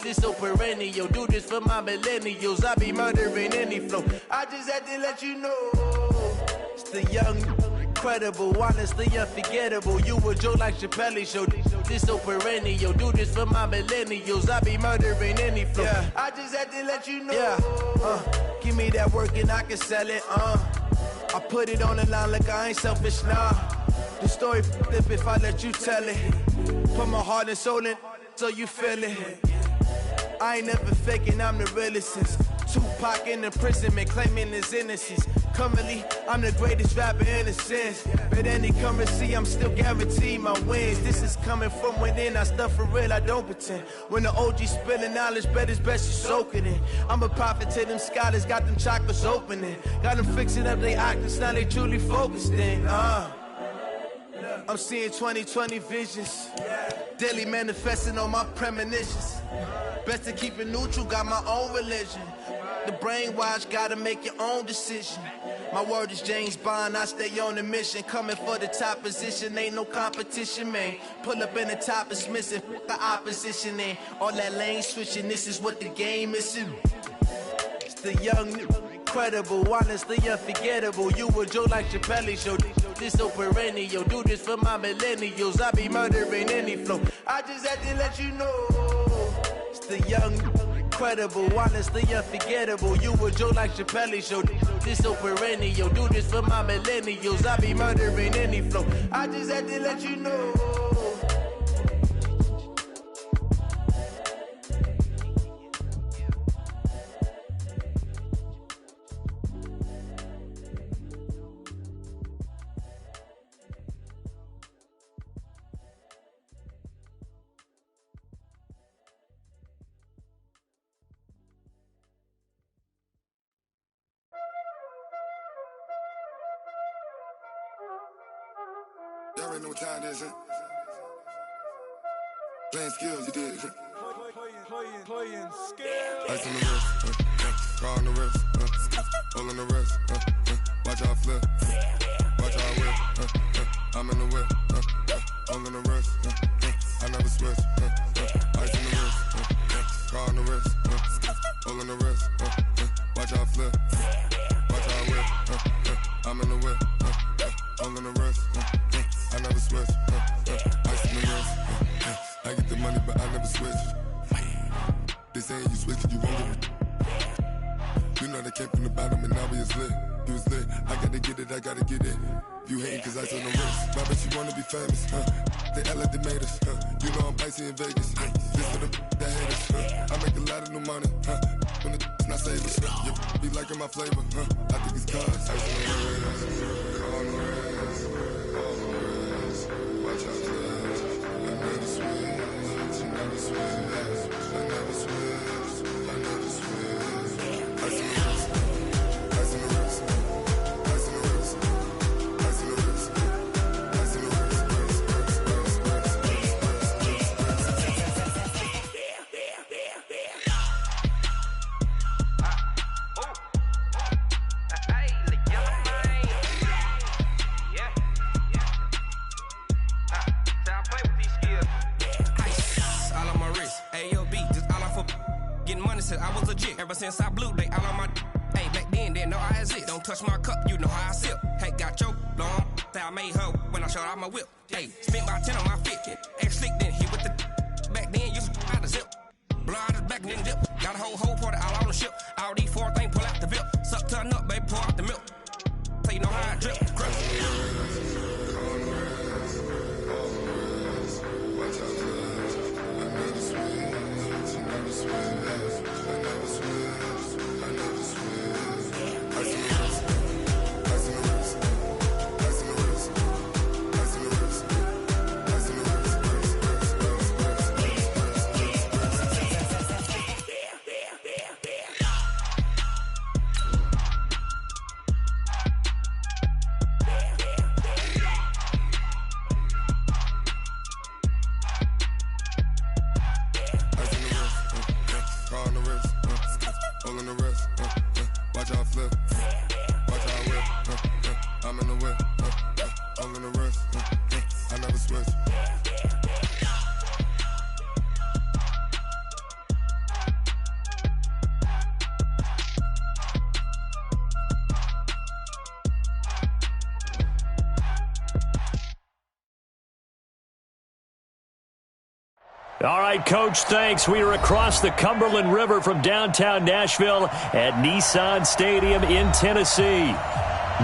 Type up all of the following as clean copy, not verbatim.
This so perennial, do this for my millennials. I be murdering any flow. I just had to let you know. It's the young, incredible, honestly unforgettable. You a Joe like Chappelle show. This so perennial, do this for my millennials. I be murdering any flow. Yeah. I just had to let you know. Yeah. Give me that work and I can sell it. I put it on the line like I ain't selfish, nah. The story flip if I let you tell it. Put my heart and soul in so you feel it. I ain't never faking, I'm the realest since Tupac in imprisonment, claiming his innocence. Currently, I'm the greatest rapper in a sense. But any currency, I'm still guaranteed my wins. This is coming from within, I stuff for real, I don't pretend. When the OG spilling knowledge, bet it's best you soak it in. I'm a prophet to them scholars, got them chakras opening. Got them fixing up their octaves, now they truly focused in. I'm seeing 2020 visions, daily manifesting on my premonitions. Best to keep it neutral, got my own religion. The brainwash, gotta make your own decision. My word is James Bond, I stay on a mission. Coming for the top position, ain't no competition, man. Pull up in the top is missing, the opposition ain't. All that lane switching, this is what the game is. It's the young, incredible, honestly unforgettable. You a Joe like Chappelle show. This so perennial, do this for my millennials. I be murdering any flow. I just had to let you know. It's the young, incredible, honestly unforgettable. You a Joe like Chappelle show. This so perennial, do this for my millennials. I be murdering any flow. I just had to let you know. Y'all already know what time it is, huh? Playing skills, you did. Playing skills. Ice on the wrist, car on the wrist, hole on the wrist, watch how I flip, watch how I whip, I'm in the whip, hole on the wrist, I never switch, ice on the wrist, car on the wrist, hole on the wrist, watch how I flip, watch how I whip, I'm in the whip, hole on the wrist, I never switch, ice on the wrist, I get the money but I never switch. They saying you switch and you won't get it. You know they came from the bottom and now we is lit. You was lit, I gotta get it, I gotta get it. You hating cause ice on the wrist. My bitch, you wanna be famous, They act like they made us, You know I'm icy in Vegas, This for the that hate us, I make a lot of new money, When the not save us, You be liking my flavor, I think it's cause ice on the wrist, on the wrist, on the wrist. Watch out for this, I never switch, I never switch, I never switch, I never switch. Ice on the wrist, ice on the wrist, ice on the wrist, ice on the wrist, ice on the wrist, I was legit. Ever since I blew, they all on my hey, back then, didn't know I exist. Don't touch my cup, you know how I sip. Hey, got your long, that I made her when I showed out my whip. Hey, spent about 10 on my fit. Ex-slick, then hit with the back then, used to out the zip. Blow out his back, then dip. Got a whole party all on the ship. All these four things, pull out the VIP. Suck, turn up, baby, pour out the milk. So you know how I drip. Crush. All right, Coach, thanks. We are across the Cumberland River from downtown Nashville at Nissan Stadium in Tennessee.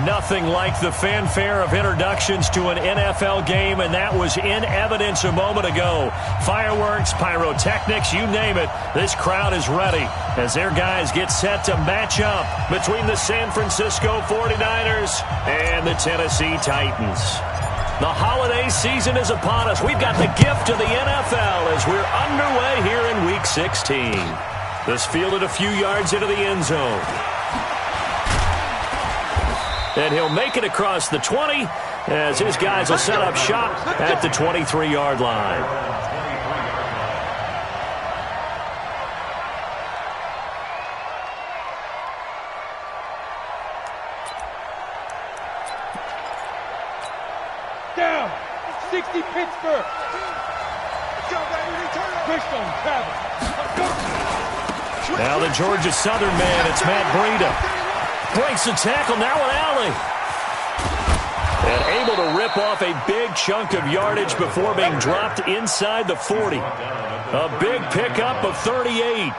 Nothing like the fanfare of introductions to an NFL game, and that was in evidence a moment ago. Fireworks, pyrotechnics, you name it. This crowd is ready as their guys get set to match up between the San Francisco 49ers and the Tennessee Titans. The holiday season is upon us. We've got the gift of the NFL as we're underway here in Week 16. This fielded a few yards into the end zone. And he'll make it across the 20 as his guys will set up shop at the 23-yard line. Down, 60 Pittsburgh. Now the Georgia Southern man, it's Matt Breida. Breaks the tackle, now an alley. And able to rip off a big chunk of yardage before being dropped inside the 40. A big pickup of 38.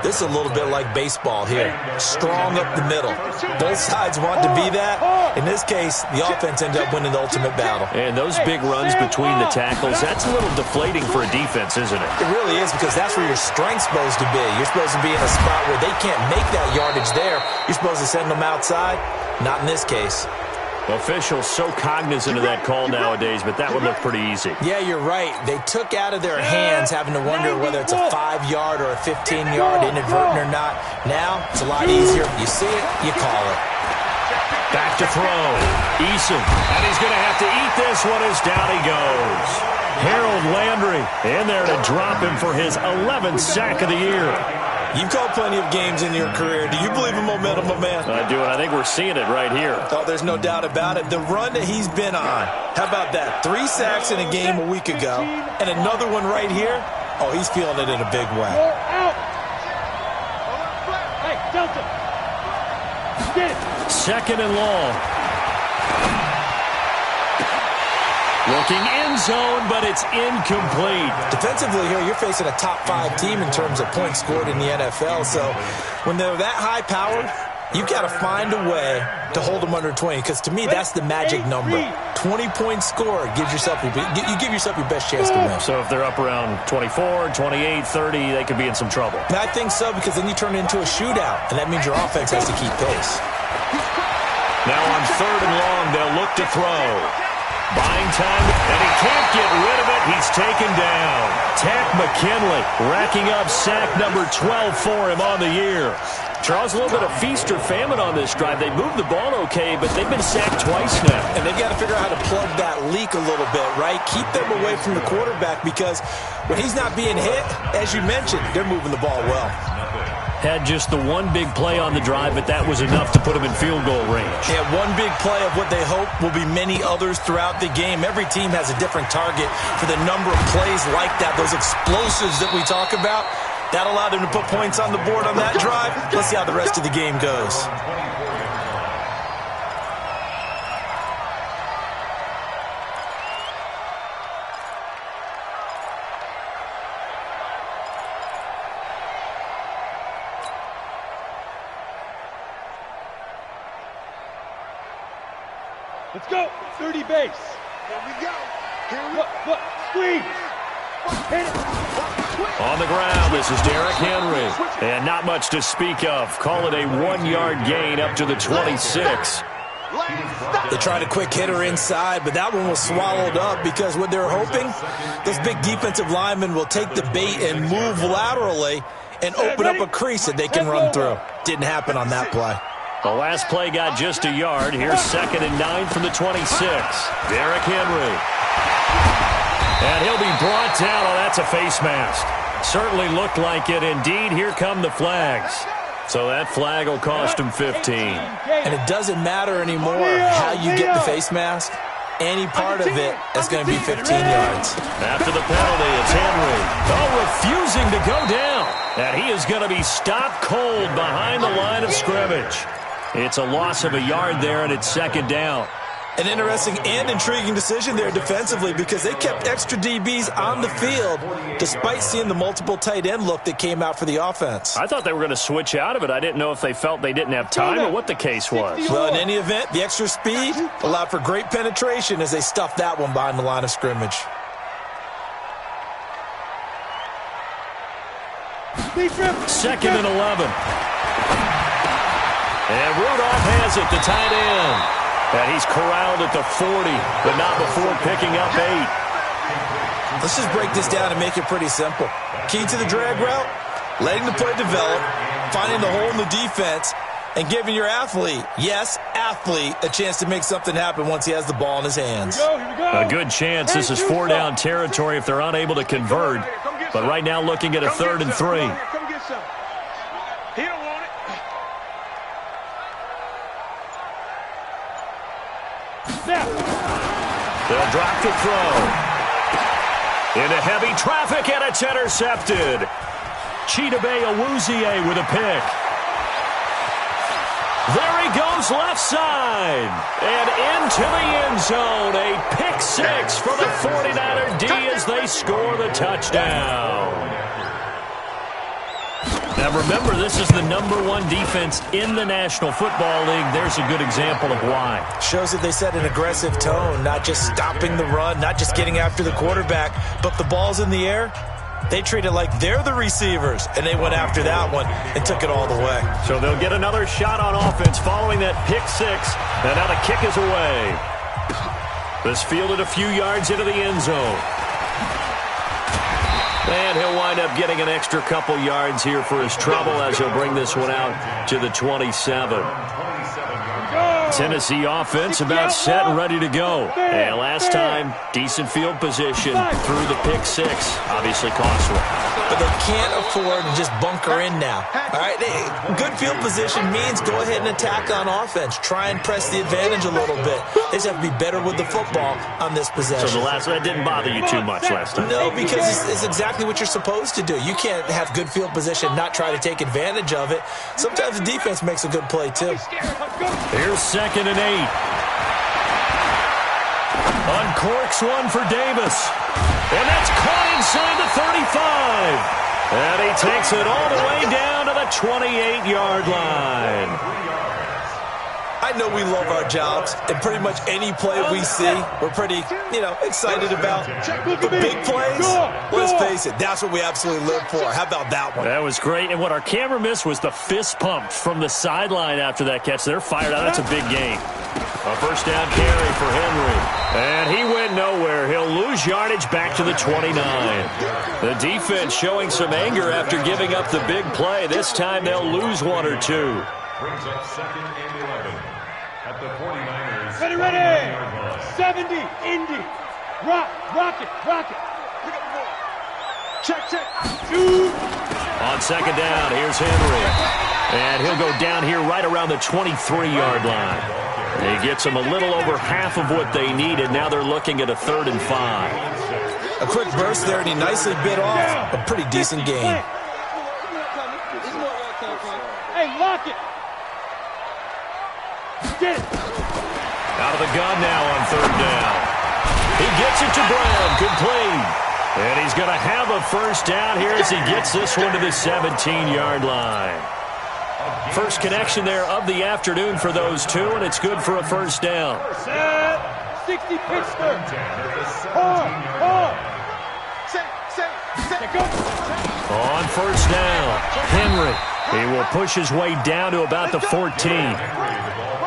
This is a little bit like baseball here. Strong up the middle. Both sides want to be that. In this case, the offense ended up winning the ultimate battle. And those big runs between the tackles, that's a little deflating for a defense, isn't it? It really is, because that's where your strength's supposed to be. You're supposed to be in a spot where they can't make that yardage there. You're supposed to send them outside. Not in this case. Officials so cognizant of that call nowadays, but that would look pretty easy. Yeah, you're right. They took out of their hands having to wonder whether it's a 5-yard or a 15-yard, inadvertent or not. Now, it's a lot easier. You see it, you call it. Back to throw. Eason. And he's going to have to eat this one as down he goes. Harold Landry in there to drop him for his 11th sack of the year. You've called plenty of games in your career. Do you believe in momentum, my man? I do, and I think we're seeing it right here. Oh, there's no doubt about it. The run that he's been on. How about that? 3 sacks in a game a week ago, and another one right here. Oh, he's feeling it in a big way. Hey, Delta. Get it. Second and long. Looking end zone, but it's incomplete. Defensively here, you're facing a top 5 team in terms of points scored in the NFL. So when they're that high-powered, you've got to find a way to hold them under 20. Because to me, that's the magic number. 20 points scored gives yourself you give yourself your best chance to win. So if they're up around 24, 28, 30, they could be in some trouble. And I think so, because then you turn it into a shootout, and that means your offense has to keep pace. Now on third and long, they'll look to throw. Buying time, and he can't get rid of it. He's taken down. Tack McKinley racking up sack number 12 for him on the year. Charles, a little bit of feast or famine on this drive. They moved the ball okay, but they've been sacked twice now. And they've got to figure out how to plug that leak a little bit, right? Keep them away from the quarterback, because when he's not being hit, as you mentioned, they're moving the ball well. Had just the one big play on the drive, but that was enough to put him in field goal range. Yeah, one big play of what they hope will be many others throughout the game. Every team has a different target for the number of plays like that, those explosives that we talk about. That allowed them to put points on the board on that drive. Let's see how the rest of the game goes. Let's go. 30 base. Here we go. Look. Squeeze. Hit it. On the ground, this is Derrick Henry. And not much to speak of. Call it a 1-yard gain up to the 26. They tried a quick hitter inside, but that one was swallowed up, because what they're hoping, those big defensive linemen will take the bait and move laterally and open up a crease that they can run through. Didn't happen on that play. The last play got just a yard. Here's 2nd and 9 from the 26. Derrick Henry. And he'll be brought down. Oh, that's a face mask. Certainly looked like it. Indeed, here come the flags. So that flag will cost him 15. And it doesn't matter anymore how you get the face mask. Any part of it is going to be 15 yards. After the penalty, it's Henry. Oh, refusing to go down. And he is going to be stopped cold behind the line of scrimmage. It's a loss of a yard there, and it's 2nd down. An interesting and intriguing decision there defensively because they kept extra DBs on the field despite seeing the multiple tight end look that came out for the offense. I thought they were going to switch out of it. I didn't know if they felt they didn't have time or what the case was. Well, in any event, the extra speed allowed for great penetration as they stuffed that one behind the line of scrimmage. Second and 11. And Rudolph has it, the tight end. And he's corralled at the 40, but not before picking up 8. Let's just break this down and make it pretty simple. Key to the drag route, letting the play develop, finding the hole in the defense, and giving your athlete, yes, athlete, a chance to make something happen once he has the ball in his hands. Here we go. A good chance. This is 4-down territory if they're unable to convert. But right now looking at a 3rd and 3. Come get some. He don't want it. They'll drop the throw. Into heavy traffic, and it's intercepted. Chidobe Awuzie with a pick. There he goes left side. And into the end zone. A pick 6 for the 49er D as they score the touchdown. Now remember, this is the #1 defense in the National Football League. There's a good example of why. Shows that they set an aggressive tone, not just stopping the run, not just getting after the quarterback, but the ball's in the air. They treat it like they're the receivers, and they went after that one and took it all the way. So they'll get another shot on offense following that pick 6, and now the kick is away. This fielded a few yards into the end zone. And he'll wind up getting an extra couple yards here for his trouble as he'll bring this one out to the 27. Tennessee offense about set and ready to go. And last time, decent field position through the pick 6. Obviously costly. But they can't afford to just bunker in now. All right, good field position means go ahead and attack on offense. Try and press the advantage a little bit. They just have to be better with the football on this possession. So that didn't bother you too much last time? No, because it's exactly what you're supposed to do. You can't have good field position, not try to take advantage of it. Sometimes the defense makes a good play, too. Here's 2nd and 8. Uncorks one for Davis. And that's caught inside the 35. And he takes it all the way down to the 28-yard line. I know we love our jobs, and pretty much any play we see, we're pretty, excited about. The big plays, let's face it, that's what we absolutely live for. How about that one? That was great, and what our camera missed was the fist pump from the sideline after that catch. They're fired out. That's a big game. A 1st down carry for Henry. And he went nowhere. He'll lose yardage back to the 29. The defense showing some anger after giving up the big play. This time they'll lose 1 or 2. Brings up 2nd and 11 at the 49ers. Ready. 70, Indy. Rock it. Pick up the ball. Check. Shoot. On 2nd down, here's Henry. And he'll go down here right around the 23-yard line. He gets them a little over half of what they needed. Now they're looking at a 3rd and 5. A quick burst there, and he nicely bit off a pretty decent gain. Hey, lock it. Get it. Out of the gun now on 3rd down. He gets it to Brown, complete. And he's going to have a 1st down here as he gets this one to the 17-yard line. First connection there of the afternoon for those two, and it's good for a 1st down. 60 Pittsburgh. Hard. Set. Go. On 1st down, Henry. He will push his way down to about the 14.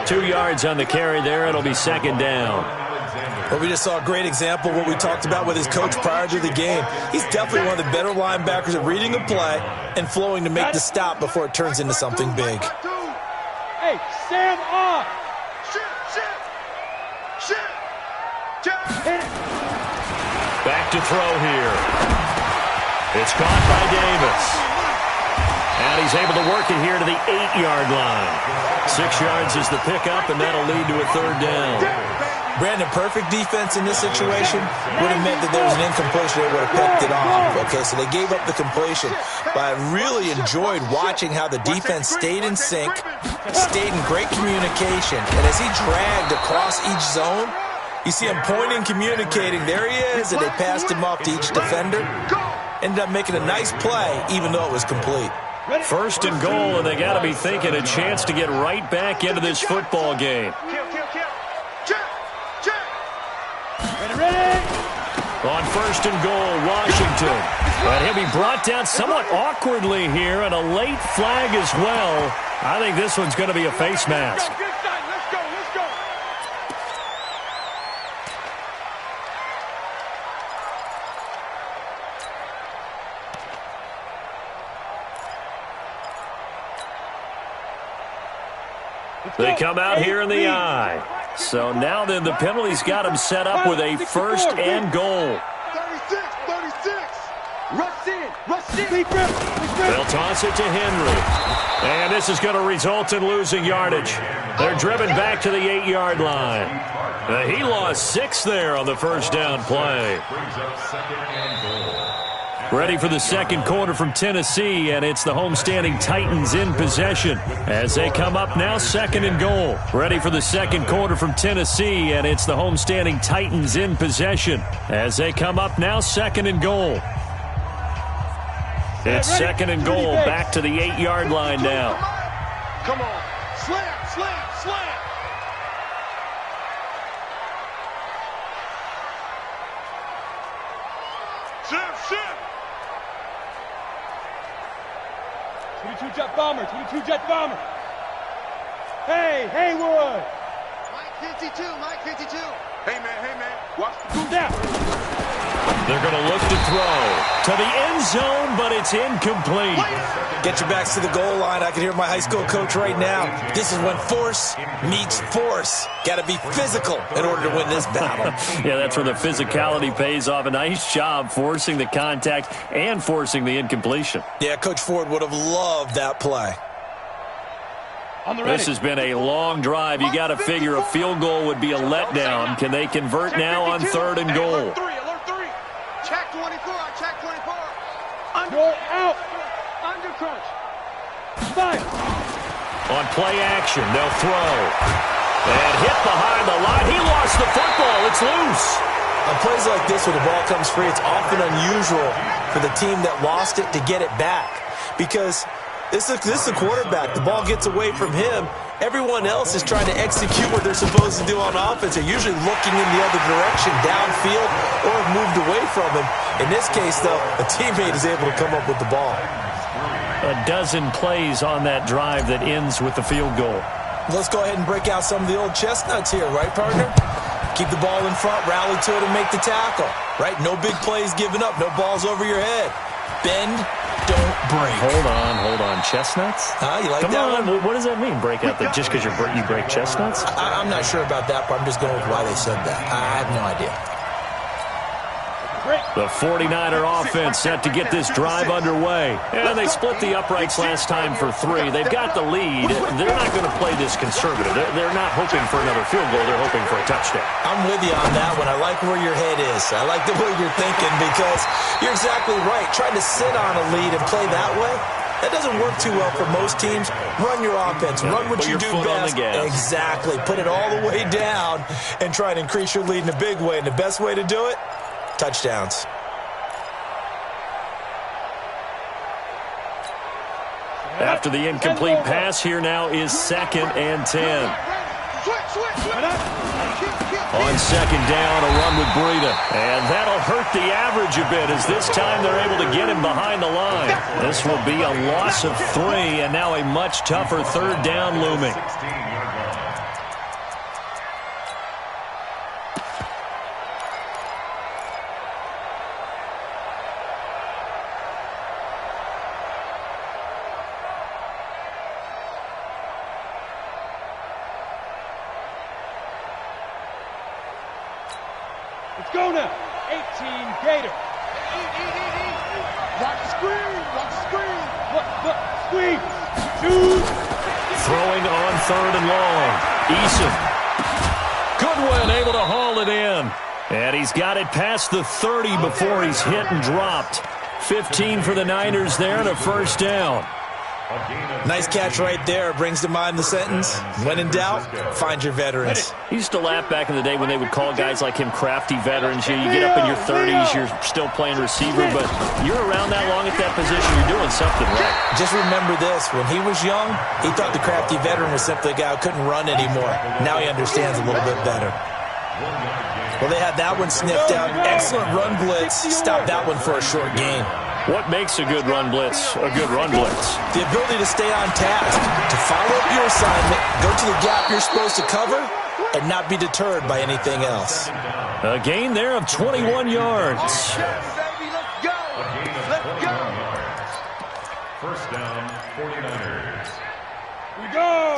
2 yards on the carry there. It'll be 2nd down. Well, we just saw a great example of what we talked about with his coach prior to the game. He's definitely one of the better linebackers at reading a play and flowing to make the stop before it turns into something big. Hey, Sam off. Back to throw here. It's caught by Davis. And he's able to work it here to the 8-yard line. 6 yards is the pickup, and that'll lead to a 3rd down. Brandon, perfect defense in this situation would have meant that there was an incompletion. They would have picked it off. Okay, so they gave up the completion. But I really enjoyed watching how the defense stayed in sync, stayed in great communication. And as he dragged across each zone, you see him pointing, communicating. There he is, and they passed him off to each defender. Ended up making a nice play, even though it was complete. First and goal, and they got to be thinking a chance to get right back into this football game. On first and goal, Washington. And he'll be brought down somewhat awkwardly here, and a late flag as well. I think this one's going to be a face mask. They come out here in the eye. So now then the penalty's got him set up with a first and goal. 36. Rush in. They'll toss it to Henry. And this is going to result in losing yardage. They're driven back to the 8-yard line. He lost 6 there on the first down play. Ready for the second quarter from Tennessee, and it's the homestanding Titans in possession as they come up now second and goal. Ready for the second quarter from Tennessee, and it's the homestanding Titans in possession as they come up now second and goal. It's second and goal, back to the 8-yard line now. Come on. Slam. Ship. 22 jet bomber. Hey, Haywood. Mike 52. Hey, man. Watch the two down. They're going to look to throw to the end zone, but it's incomplete. Get your backs to the goal line. I can hear my high school coach right now. This is when force meets force. Got to be physical in order to win this battle. Yeah, that's where the physicality pays off. A nice job forcing the contact and forcing the incompletion. Yeah, Coach Ford would have loved that play. This has been a long drive. You got to figure a field goal would be a letdown. Can they convert now on third and goal? Alert 3. Check 24. Go out. Under crunch. Fire. On play action, they'll throw. And hit behind the line. He lost the football. It's loose. On plays like this where the ball comes free, it's often unusual for the team that lost it to get it back. Because this is a quarterback. The ball gets away from him. Everyone else is trying to execute what they're supposed to do on offense. They're usually looking in the other direction, downfield, or have moved away from him. In this case, though, a teammate is able to come up with the ball. A dozen plays on that drive that ends with the field goal. Let's go ahead and break out some of the old chestnuts here, right, partner? Keep the ball in front, rally to it, and make the tackle, right? No big plays given up, no balls over your head. Bend, don't break. Hold on. Chestnuts? You like Come that on. one? What does that mean, break out? Just because you break chestnuts? I'm not sure about that, but I'm just going with why they said that. I have no idea. The 49er offense set to get this drive underway. And they split the uprights last time for 3. They've got the lead. They're not going to play this conservative. They're not hoping for another field goal. They're hoping for a touchdown. I'm with you on that one. I like where your head is. I like the way you're thinking because you're exactly right. Trying to sit on a lead and play that way, that doesn't work too well for most teams. Run your offense. Run what you do best. Exactly. Put it all the way down and try and increase your lead in a big way. And the best way to do it, touchdowns. After the incomplete pass, here now is 2nd and 10. On 2nd down, a run with Breida. And that'll hurt the average a bit as this time they're able to get him behind the line. This will be a loss of 3 and now a much tougher 3rd down looming. Let's go now. 18 Gator. Watch the screen. Look, screen. 2. Throwing on 3rd and long. Eason. Good and able to haul it in. And he's got it past the 30 before he's hit and dropped. 15 for the Niners there and a first down. Nice catch right there. Brings to mind the sentence, when in doubt, find your veterans. He used to laugh back in the day when they would call guys like him crafty veterans. You get up in your 30s, you're still playing receiver, but you're around that long at that position, you're doing something right. Just remember this. When he was young, he thought the crafty veteran was simply a guy who couldn't run anymore. Now he understands a little bit better. Well, they had that one sniffed out. Excellent run blitz. Stopped that one for a short gain. What makes a good run blitz a good run blitz? The ability to stay on task, to follow up your assignment, go to the gap you're supposed to cover, and not be deterred by anything else. A gain there of 21 yards. Let's go. Let's go. First down, 49ers.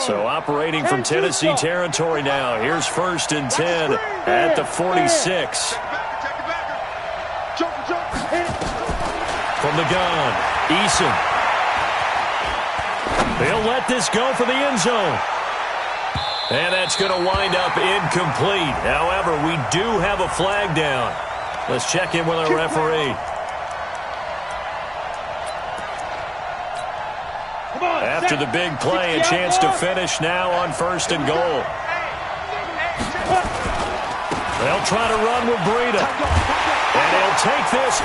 So operating from Tennessee territory now. Here's 1st and 10 at the 46. From the gun, Eason. He'll let this go for the end zone. And that's going to wind up incomplete. However, we do have a flag down. Let's check in with our referee. After the big play, a chance to finish now on 1st and goal. They'll try to run with Breida. And he'll take this